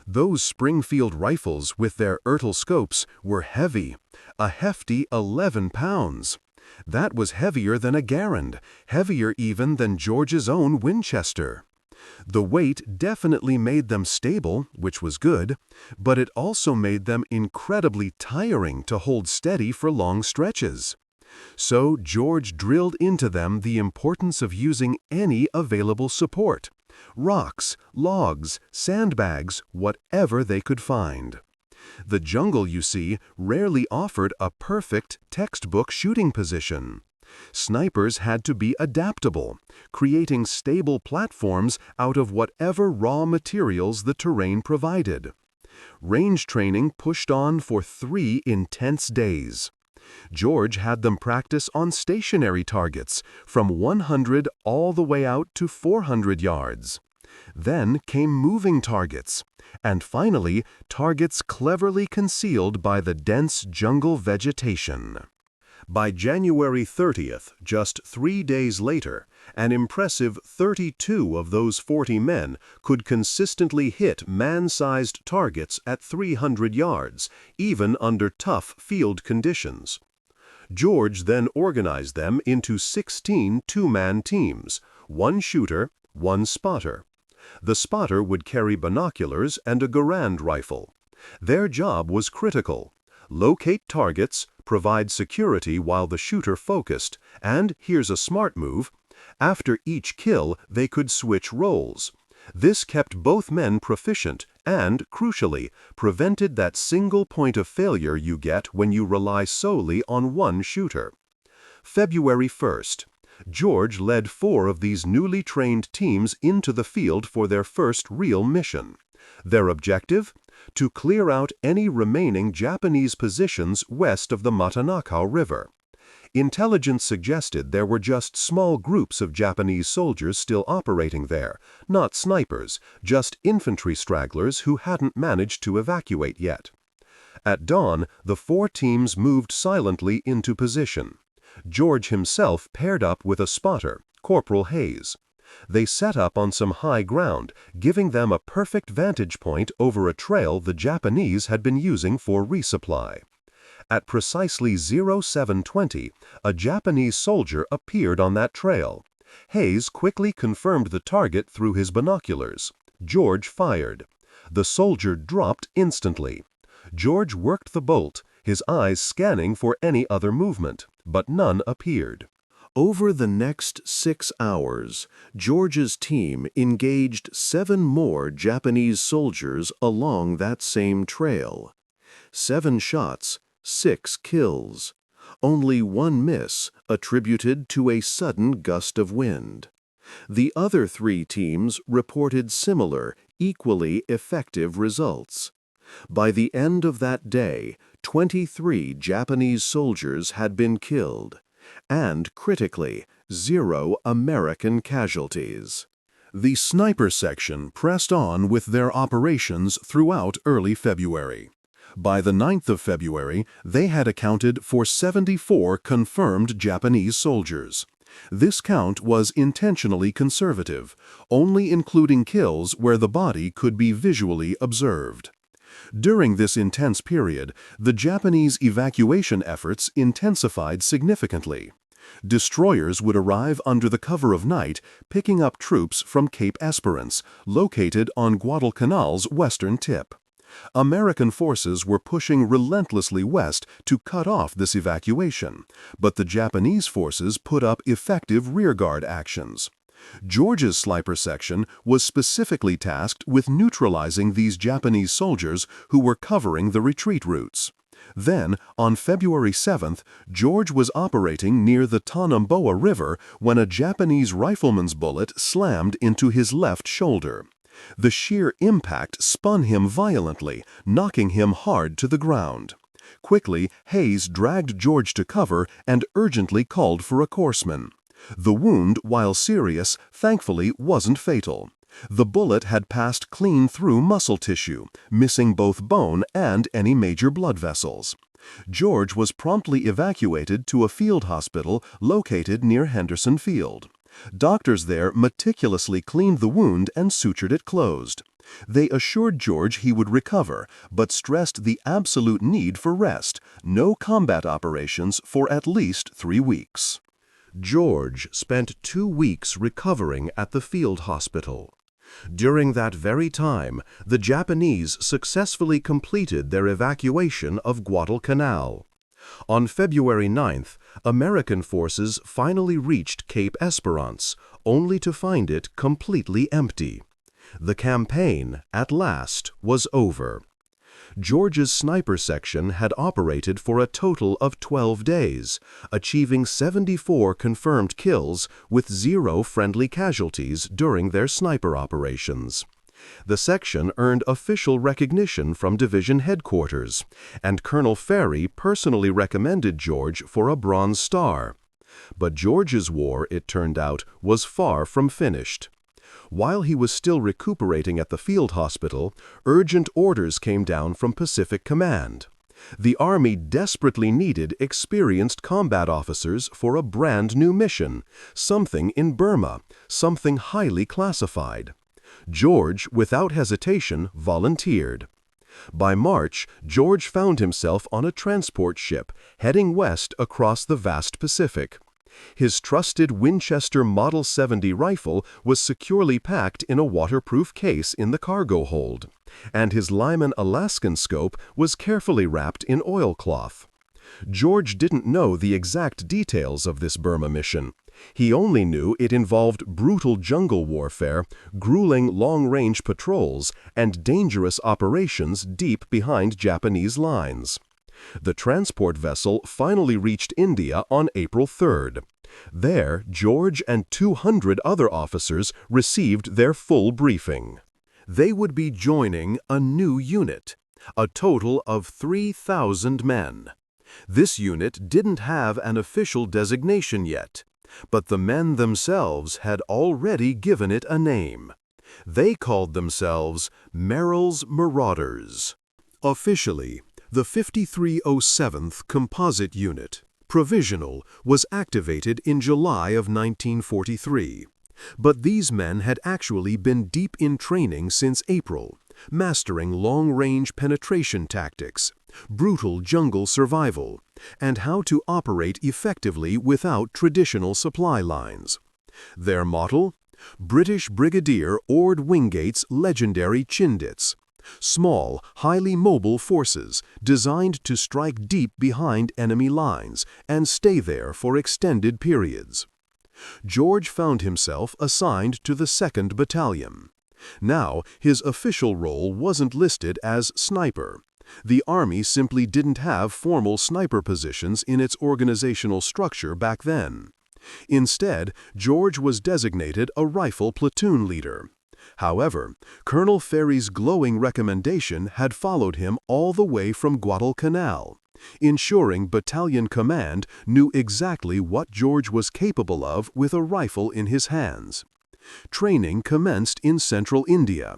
Those Springfield rifles with their scopes were heavy, a hefty 11 pounds. That was heavier than a Garand, heavier even than George's own Winchester. The weight definitely made them stable, which was good, but it also made them incredibly tiring to hold steady for long stretches. So George drilled into them the importance of using any available support: rocks, logs, sandbags, whatever they could find. The jungle, you see, rarely offered a perfect textbook shooting position. Snipers had to be adaptable, creating stable platforms out of whatever raw materials the terrain provided. Range training pushed on for 3 intense days. George had them practice on stationary targets, from 100 all the way out to 400 yards. Then came moving targets, and finally, targets cleverly concealed by the dense jungle vegetation. By January 30th, just 3 days later, an impressive 32 of those 40 men could consistently hit man-sized targets at 300 yards, even under tough field conditions. George then organized them into 16 two-man teams, 1 shooter, 1 spotter. The spotter would carry binoculars and a Garand rifle. Their job was critical: locate targets, provide security while the shooter focused, and, here's a smart move, after each kill they could switch roles. This kept both men proficient and, crucially, prevented that single point of failure you get when you rely solely on one shooter. February 1st. George led 4 of these newly trained teams into the field for their first real mission. Their objective? To clear out any remaining Japanese positions west of the Matanakaw River. Intelligence suggested there were just small groups of Japanese soldiers still operating there, not snipers, just infantry stragglers who hadn't managed to evacuate yet. At dawn, the 4 teams moved silently into position. George himself paired up with a spotter, Corporal Hayes. They set up on some high ground, giving them a perfect vantage point over a trail the Japanese had been using for resupply. At precisely 0720, a Japanese soldier appeared on that trail. Hayes quickly confirmed the target through his binoculars. George fired. The soldier dropped instantly. George worked the bolt, his eyes scanning for any other movement, but none appeared. Over the next 6 hours, George's team engaged 7 more Japanese soldiers along that same trail. 7 shots, 6 kills. Only 1 miss, attributed to a sudden gust of wind. The other 3 teams reported similar, equally effective results. By the end of that day, 23 Japanese soldiers had been killed, and, critically, 0 American casualties. The sniper section pressed on with their operations throughout early February. By the 9th of February, they had accounted for 74 confirmed Japanese soldiers. This count was intentionally conservative, only including kills where the body could be visually observed. During this intense period, the Japanese evacuation efforts intensified significantly. Destroyers would arrive under the cover of night, picking up troops from Cape Esperance, located on Guadalcanal's western tip. American forces were pushing relentlessly west to cut off this evacuation, but the Japanese forces put up effective rearguard actions. George's sniper section was specifically tasked with neutralizing these Japanese soldiers who were covering the retreat routes. Then, on February 7th, George was operating near the Tanamboa River when a Japanese rifleman's bullet slammed into his left shoulder. The sheer impact spun him violently, knocking him hard to the ground. Quickly, Hayes dragged George to cover and urgently called for a courseman. The wound, while serious, thankfully wasn't fatal. The bullet had passed clean through muscle tissue, missing both bone and any major blood vessels. George was promptly evacuated to a field hospital located near Henderson Field. Doctors there meticulously cleaned the wound and sutured it closed. They assured George he would recover, but stressed the absolute need for rest, no combat operations for at least 3 weeks. George spent 2 weeks recovering at the field hospital. During that very time, the Japanese successfully completed their evacuation of Guadalcanal. On February 9th, American forces finally reached Cape Esperance, only to find it completely empty. The campaign, at last, was over. George's sniper section had operated for a total of 12 days, achieving 74 confirmed kills with 0 friendly casualties during their sniper operations. The section earned official recognition from division headquarters, and Colonel Ferry personally recommended George for a Bronze Star. But George's war, it turned out, was far from finished. While he was still recuperating at the field hospital, urgent orders came down from Pacific Command. The Army desperately needed experienced combat officers for a brand new mission, something in Burma, something highly classified. George, without hesitation, volunteered. By March, George found himself on a transport ship, heading west across the vast Pacific. His trusted Winchester Model 70 rifle was securely packed in a waterproof case in the cargo hold, and his Lyman Alaskan scope was carefully wrapped in oilcloth. George didn't know the exact details of this Burma mission. He only knew it involved brutal jungle warfare, grueling long-range patrols, and dangerous operations deep behind Japanese lines. The transport vessel finally reached India on April 3rd. There, George and 200 other officers received their full briefing. They would be joining a new unit, a total of 3,000 men. This unit didn't have an official designation yet, but the men themselves had already given it a name. They called themselves Merrill's Marauders. Officially, the 5307th Composite Unit, Provisional, was activated in July of 1943. But these men had actually been deep in training since April, mastering long-range penetration tactics, brutal jungle survival, and how to operate effectively without traditional supply lines. Their motto? British Brigadier Ord Wingate's legendary Chindits. Small, highly mobile forces designed to strike deep behind enemy lines and stay there for extended periods. George found himself assigned to the 2nd Battalion. Now, his official role wasn't listed as sniper. The Army simply didn't have formal sniper positions in its organizational structure back then. Instead, George was designated a rifle platoon leader. However, Colonel Ferry's glowing recommendation had followed him all the way from Guadalcanal, ensuring battalion command knew exactly what George was capable of with a rifle in his hands. Training commenced in central India.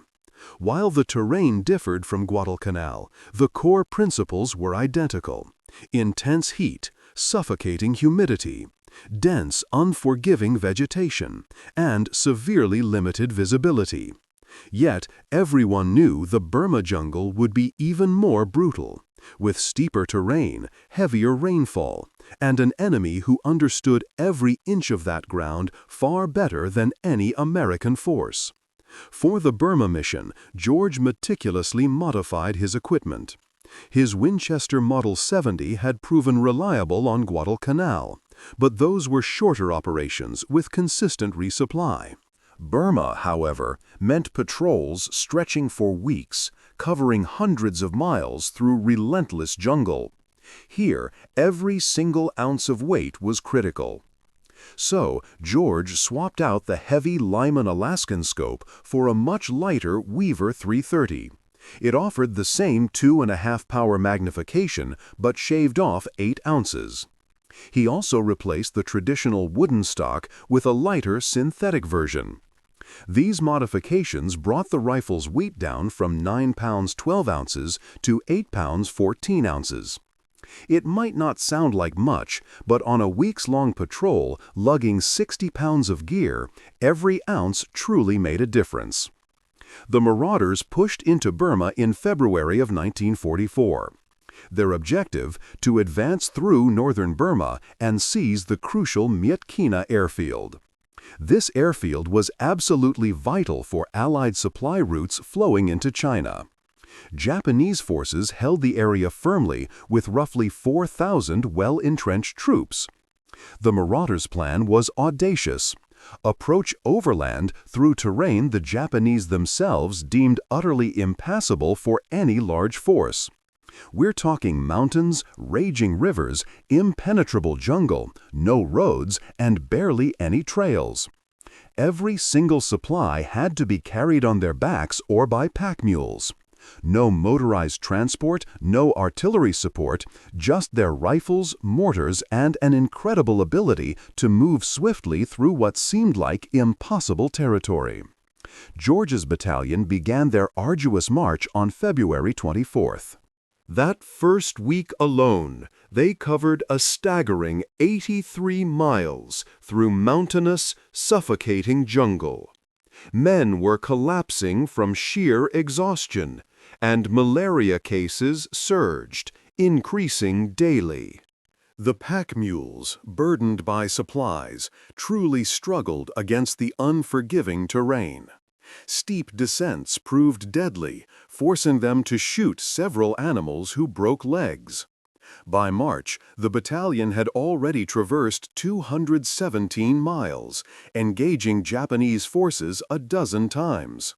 While the terrain differed from Guadalcanal, the core principles were identical: intense heat, suffocating humidity, dense, unforgiving vegetation, and severely limited visibility. Yet, everyone knew the Burma jungle would be even more brutal, with steeper terrain, heavier rainfall, and an enemy who understood every inch of that ground far better than any American force. For the Burma mission, George meticulously modified his equipment. His Winchester Model 70 had proven reliable on Guadalcanal, but those were shorter operations with consistent resupply. Burma, however, meant patrols stretching for weeks, covering hundreds of miles through relentless jungle. Here, every single ounce of weight was critical. So, George swapped out the heavy Lyman Alaskan scope for a much lighter Weaver 330. It offered the same 2.5-power magnification, but shaved off 8 ounces. He also replaced the traditional wooden stock with a lighter synthetic version. These modifications brought the rifle's weight down from 9 pounds 12 ounces to 8 pounds 14 ounces. It might not sound like much, but on a weeks-long patrol, lugging 60 pounds of gear, every ounce truly made a difference. The Marauders pushed into Burma in February of 1944. Their objective, to advance through northern Burma and seize the crucial Myetkina airfield. This airfield was absolutely vital for Allied supply routes flowing into China. Japanese forces held the area firmly with roughly 4,000 well-entrenched troops. The Marauders' plan was audacious: approach overland through terrain the Japanese themselves deemed utterly impassable for any large force. We're talking mountains, raging rivers, impenetrable jungle, no roads, and barely any trails. Every single supply had to be carried on their backs or by pack mules. No motorized transport, no artillery support, just their rifles, mortars, and an incredible ability to move swiftly through what seemed like impossible territory. George's battalion began their arduous march on February 24th. That first week alone, they covered a staggering 83 miles through mountainous, suffocating jungle. Men were collapsing from sheer exhaustion, and malaria cases surged, increasing daily. The pack mules, burdened by supplies, truly struggled against the unforgiving terrain. Steep descents proved deadly, forcing them to shoot several animals who broke legs. By March, the battalion had already traversed 217 miles, engaging Japanese forces a dozen times.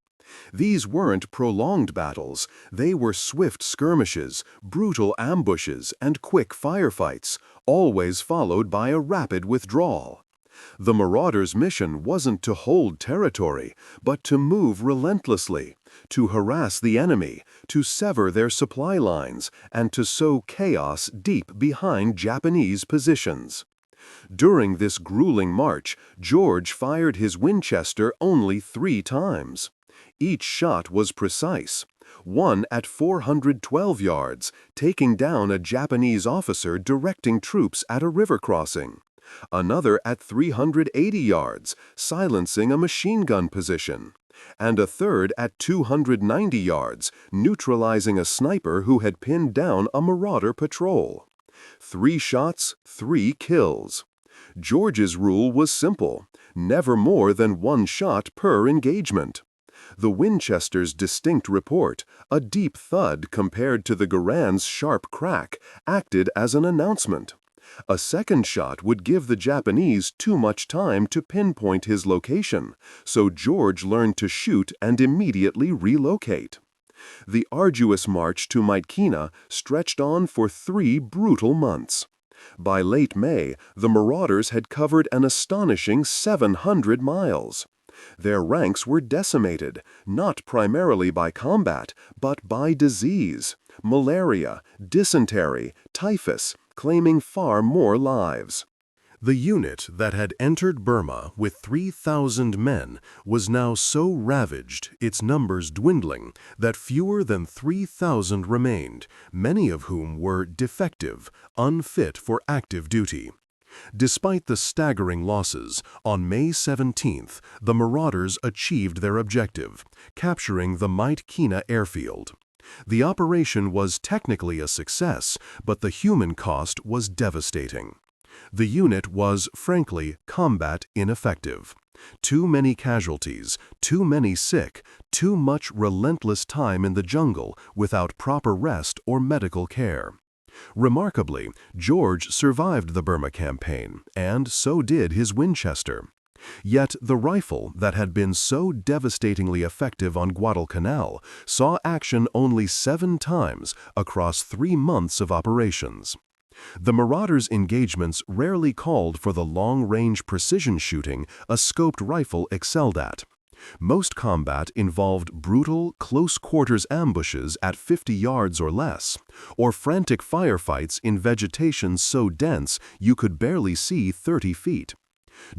These weren't prolonged battles, they were swift skirmishes, brutal ambushes, and quick firefights, always followed by a rapid withdrawal. The Marauders' mission wasn't to hold territory, but to move relentlessly, to harass the enemy, to sever their supply lines, and to sow chaos deep behind Japanese positions. During this grueling march, George fired his Winchester only 3 times. Each shot was precise, one at 412 yards, taking down a Japanese officer directing troops at a river crossing. Another at 380 yards, silencing a machine gun position. And a third at 290 yards, neutralizing a sniper who had pinned down a Marauder patrol. 3 shots, 3 kills. George's rule was simple: never more than 1 shot per engagement. The Winchester's distinct report, a deep thud compared to the Garand's sharp crack, acted as an announcement. A second shot would give the Japanese too much time to pinpoint his location, so George learned to shoot and immediately relocate. The arduous march to Myetkina stretched on for 3 brutal months. By late May, the Marauders had covered an astonishing 700 miles. Their ranks were decimated, not primarily by combat, but by disease, malaria, dysentery, typhus, claiming far more lives. The unit that had entered Burma with 3,000 men was now so ravaged, its numbers dwindling, that fewer than 3,000 remained, many of whom were defective, unfit for active duty. Despite the staggering losses, on May 17th, the Marauders achieved their objective, capturing the Mait Kina airfield. The operation was technically a success, but the human cost was devastating. The unit was, frankly, combat ineffective. Too many casualties, too many sick, too much relentless time in the jungle without proper rest or medical care. Remarkably, George survived the Burma campaign, and so did his Winchester. Yet the rifle that had been so devastatingly effective on Guadalcanal saw action only 7 times across 3 months of operations. The Marauders' engagements rarely called for the long-range precision shooting a scoped rifle excelled at. Most combat involved brutal, close-quarters ambushes at 50 yards or less, or frantic firefights in vegetation so dense you could barely see 30 feet.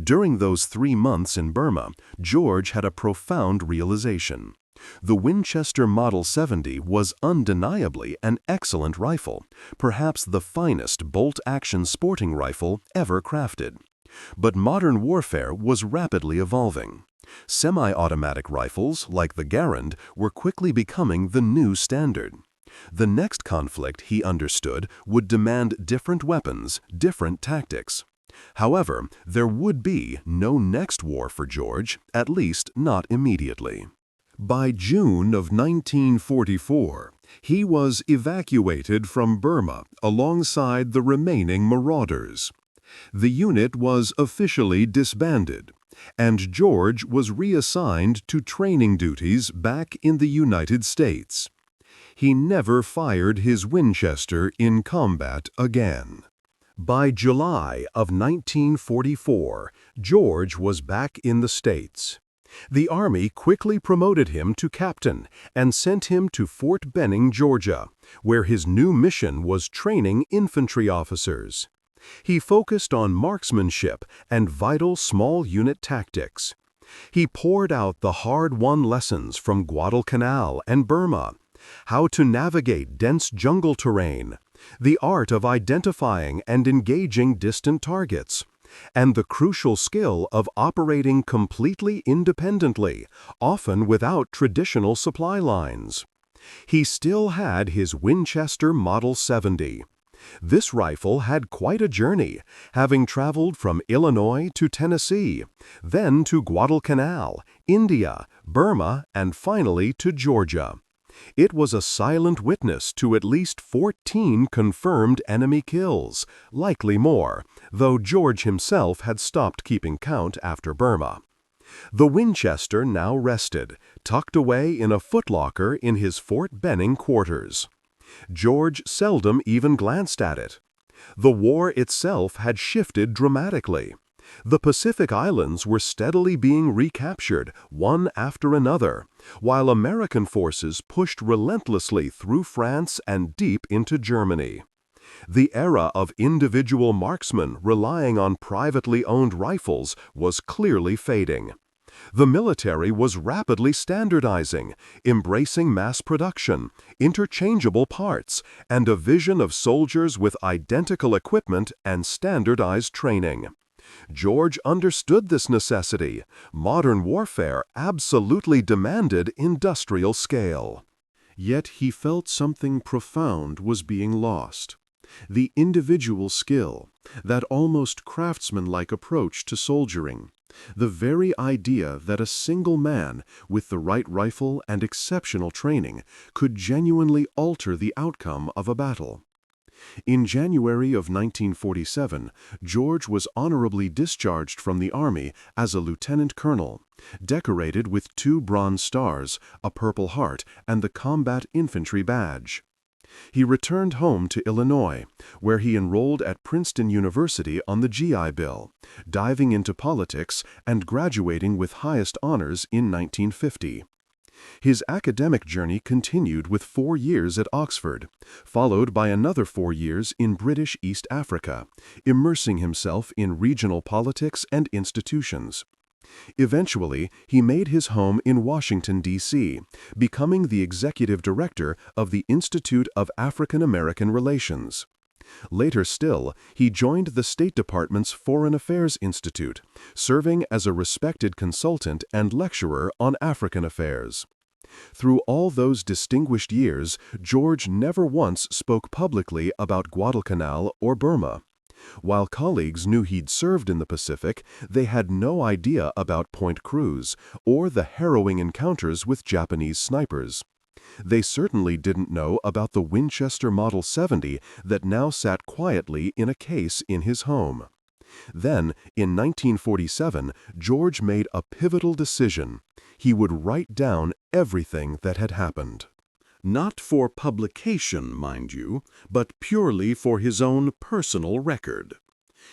During those 3 months in Burma, George had a profound realization. The Winchester Model 70 was undeniably an excellent rifle, perhaps the finest bolt-action sporting rifle ever crafted. But modern warfare was rapidly evolving. Semi-automatic rifles, like the Garand, were quickly becoming the new standard. The next conflict, he understood, would demand different weapons, different tactics. However, there would be no next war for George, at least not immediately. By June of 1944, he was evacuated from Burma alongside the remaining Marauders. The unit was officially disbanded, and George was reassigned to training duties back in the United States. He never fired his Winchester in combat again. By July of 1944, George was back in the States. The Army quickly promoted him to captain and sent him to Fort Benning, Georgia, where his new mission was training infantry officers. He focused on marksmanship and vital small unit tactics. He poured out the hard-won lessons from Guadalcanal and Burma, how to navigate dense jungle terrain, the art of identifying and engaging distant targets, and the crucial skill of operating completely independently, often without traditional supply lines. He still had his Winchester Model 70. This rifle had quite a journey, having traveled from Illinois to Tennessee, then to Guadalcanal, India, Burma, and finally to Georgia. It was a silent witness to at least 14 confirmed enemy kills, likely more, though George himself had stopped keeping count after Burma. The Winchester now rested, tucked away in a footlocker in his Fort Benning quarters. George seldom even glanced at it. The war itself had shifted dramatically. The Pacific Islands were steadily being recaptured, one after another, while American forces pushed relentlessly through France and deep into Germany. The era of individual marksmen relying on privately owned rifles was clearly fading. The military was rapidly standardizing, embracing mass production, interchangeable parts, and a vision of soldiers with identical equipment and standardized training. George understood this necessity. Modern warfare absolutely demanded industrial scale. Yet he felt something profound was being lost. The individual skill, that almost craftsman-like approach to soldiering, the very idea that a single man with the right rifle and exceptional training could genuinely alter the outcome of a battle. In January of 1947, George was honorably discharged from the Army as a lieutenant colonel, decorated with 2 Bronze Stars, a Purple Heart, and the Combat Infantry Badge. He returned home to Illinois, where he enrolled at Princeton University on the GI Bill, diving into politics and graduating with highest honors in 1950. His academic journey continued with 4 years at Oxford, followed by another 4 years in British East Africa, immersing himself in regional politics and institutions. Eventually, he made his home in Washington, D.C., becoming the executive director of the Institute of African American Relations. Later still, he joined the State Department's Foreign Affairs Institute, serving as a respected consultant and lecturer on African affairs. Through all those distinguished years, George never once spoke publicly about Guadalcanal or Burma. While colleagues knew he'd served in the Pacific, they had no idea about Point Cruz or the harrowing encounters with Japanese snipers. They certainly didn't know about the Winchester Model 70 that now sat quietly in a case in his home. Then, in 1947, George made a pivotal decision. He would write down everything that had happened. Not for publication, mind you, but purely for his own personal record.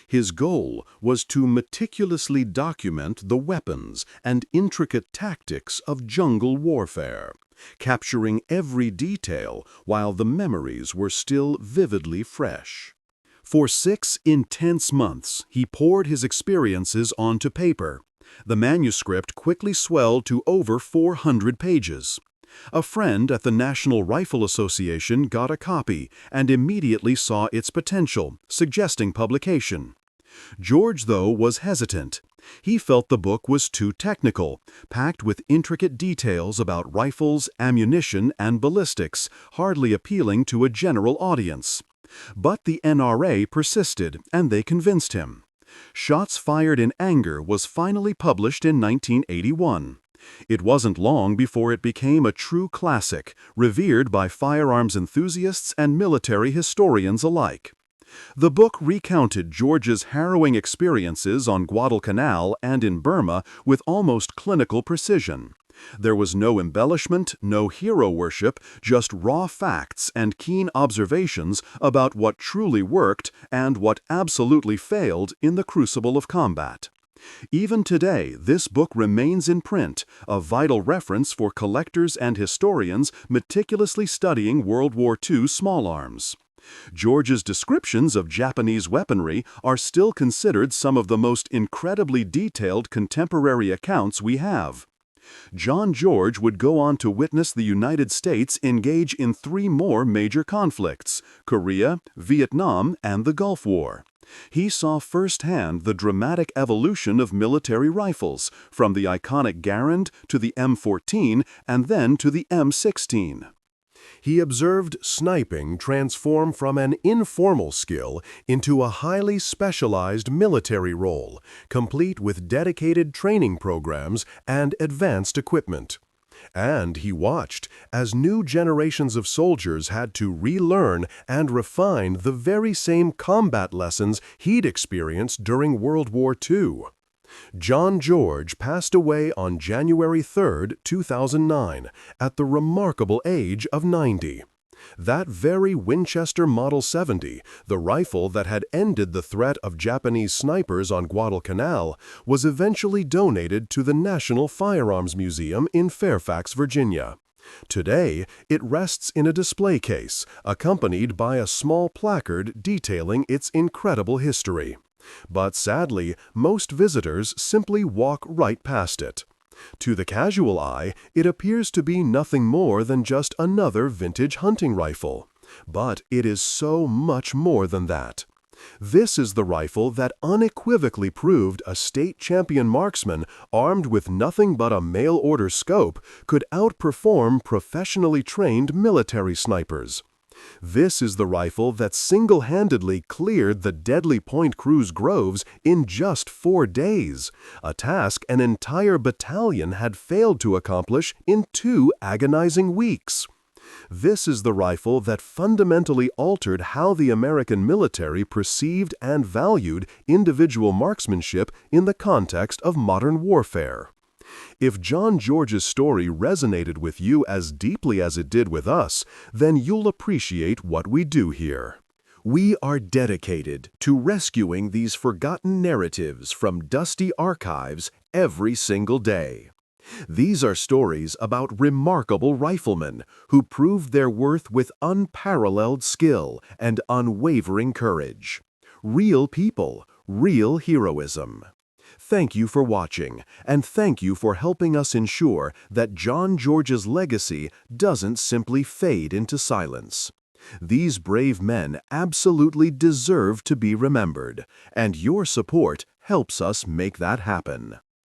His goal was to meticulously document the weapons and intricate tactics of jungle warfare, capturing every detail while the memories were still vividly fresh. For 6 intense months, he poured his experiences onto paper. The manuscript quickly swelled to over 400 pages. A friend at the National Rifle Association got a copy and immediately saw its potential, suggesting publication. George, though, was hesitant. He felt the book was too technical, packed with intricate details about rifles, ammunition, and ballistics, hardly appealing to a general audience. But the NRA persisted, and they convinced him. Shots Fired in Anger was finally published in 1981. It wasn't long before it became a true classic, revered by firearms enthusiasts and military historians alike. The book recounted George's harrowing experiences on Guadalcanal and in Burma with almost clinical precision. There was no embellishment, no hero worship, just raw facts and keen observations about what truly worked and what absolutely failed in the crucible of combat. Even today, this book remains in print, a vital reference for collectors and historians meticulously studying World War II small arms. George's descriptions of Japanese weaponry are still considered some of the most incredibly detailed contemporary accounts we have. John George would go on to witness the United States engage in 3 more major conflicts: Korea, Vietnam, and the Gulf War. He saw firsthand the dramatic evolution of military rifles, from the iconic Garand to the M14 and then to the M16. He observed sniping transform from an informal skill into a highly specialized military role, complete with dedicated training programs and advanced equipment. And he watched as new generations of soldiers had to relearn and refine the very same combat lessons he'd experienced during World War II. John George passed away on January 3, 2009, at the remarkable age of 90. That very Winchester Model 70, the rifle that had ended the threat of Japanese snipers on Guadalcanal, was eventually donated to the National Firearms Museum in Fairfax, Virginia. Today, it rests in a display case, accompanied by a small placard detailing its incredible history. But sadly, most visitors simply walk right past it. To the casual eye, it appears to be nothing more than just another vintage hunting rifle. But it is so much more than that. This is the rifle that unequivocally proved a state champion marksman armed with nothing but a mail-order scope could outperform professionally trained military snipers. This is the rifle that single-handedly cleared the deadly Point Cruz groves in just 4 days, a task an entire battalion had failed to accomplish in 2 agonizing weeks. This is the rifle that fundamentally altered how the American military perceived and valued individual marksmanship in the context of modern warfare. If John George's story resonated with you as deeply as it did with us, then you'll appreciate what we do here. We are dedicated to rescuing these forgotten narratives from dusty archives every single day. These are stories about remarkable riflemen who proved their worth with unparalleled skill and unwavering courage. Real people, real heroism. Thank you for watching, and thank you for helping us ensure that John George's legacy doesn't simply fade into silence. These brave men absolutely deserve to be remembered, and your support helps us make that happen.